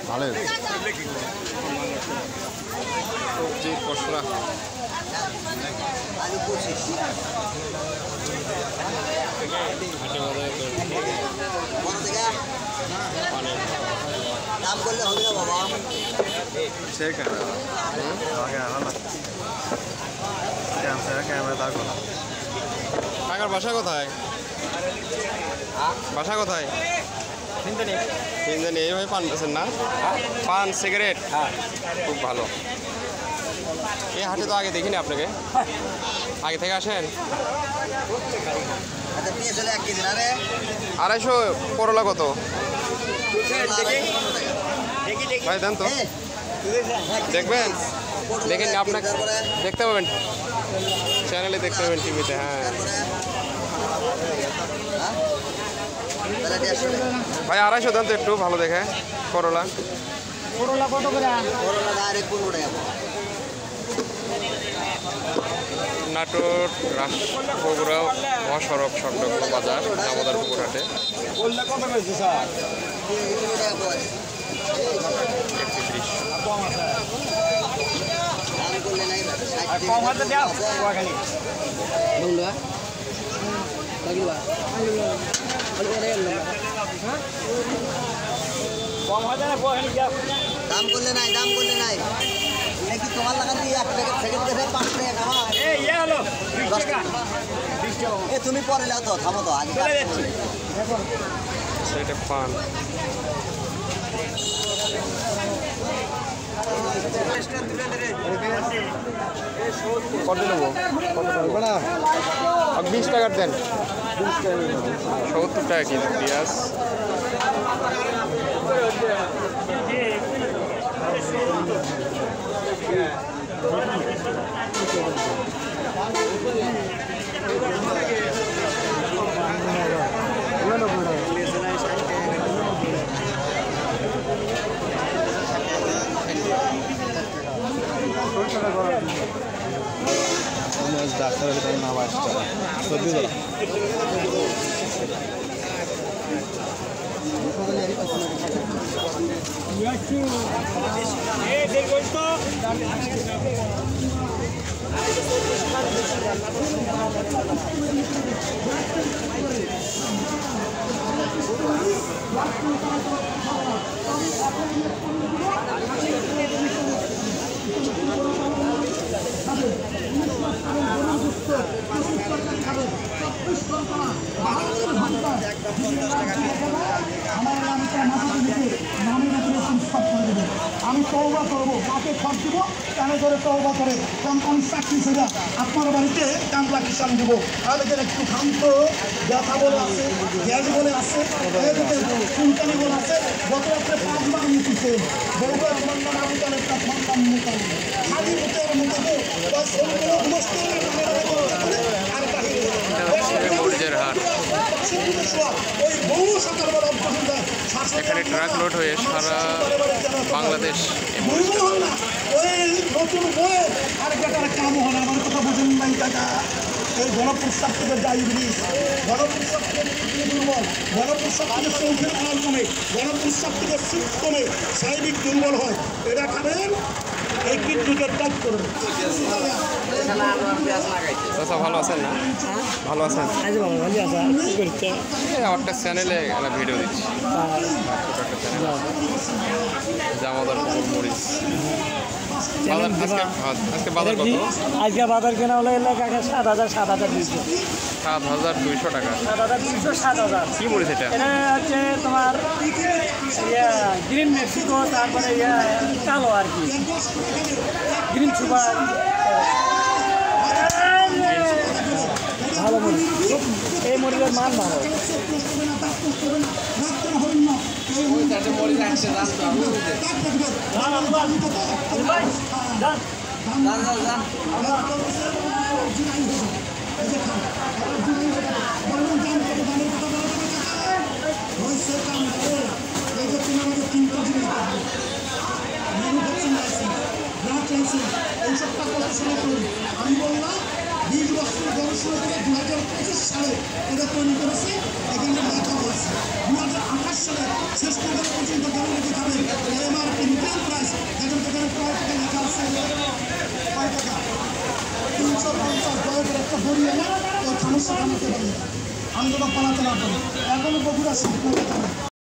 ভালো সবজি পশরা দাম করলে হবে না বাবা ঠিক আছে কাকার বাসা কোথায় বাসা কোথায় তিনজনে এইভাবে পান বেছেন না পান সিগারেট খুব ভালো এই হাটে তো আগে দেখিনি আপনাকে আগে থেকে আসেন 250 করলা কত ভাই দেন তো দেখবেন দেখেন আপনাকে দেখতে পাবেন চ্যানেলে দেখতে পাবেন টিভিতে হ্যাঁ ভাই 250 দেন তো একটু ভালো দেখে করলা কত করে নাটোর বগুড়া মহাসড়ক সংলগ্ন বাজার দামোদর পুকুর হাটে দাম করলে নাই নাকি তোমার লাগান দিয়ে 1 প্যাকেট সেকেন্ড দেবে 5 টাকা আমার তুমি পরে নাও তো থামো তো আগে সেটা পান কত নেবো 20 টাকার দেন 70 টাকা কেজি পেঁয়াজ ডাক্তারের তাই নাম আসছে সত্যি আমি তওবা করবো কাকে খরচ দিব কেন করে তওবা করে কোম্পানি চাকরি ছেড়ে আপনার বাড়িতে কামলা কিষান দিব তাহলে একটু খান্ত ব্যথা বলে আছে গ্যাস বলে আছে চুলকানি বলে আছে গত রাত্রে 5 বার মুখেছে বউরা আমার নাম আমি তার একটা সন্তান মুখে খালি মুখের মুখে বা শরীরে নষ্ট আর এখানে ট্রাক লোড হয়ে সারা বাংলাদেশ এই গণপ্রস্তাব থেকে ডায়াবেটিস গণপ্রস্তাব থেকে দুর্বল গণপ্রস্তাব থেকে চৌখের আল কমে গণপ্রস্তাব থেকে শীত কমে শারীরিক দুর্বল হয় এরা খাবেন এই কিডনিকে টাইট করবে ভালো আছেন না ভালো আছেন একটা চ্যানেলে একটা ভিডিও দিচ্ছি জামাদার মরিচ আজকে বাজার কত আজকে বাজার কেনা হলো 7,200 7,200 টাকা 7,200 কি মরিচ এটা এটা হচ্ছে তোমার গ্রিন মেক্সিকো তারপরে কালো আর কি গ্রিন সুপার ভালো মরিচ এই মরিচের মান ভালো আমি বললাম 20 বছর গবেষণা করে 2025 সালে এটা তৈরি করেছে এখানে লেখা হয়েছে 2028 সালে শেষ পর্যন্ত গণনীতি খাবেন 550 দয়া করে একটা বড়ি এনে ওই সমস্যা কামাতে পারি আমি যেন পালাতে না পারি এখনো বগুড়া সিট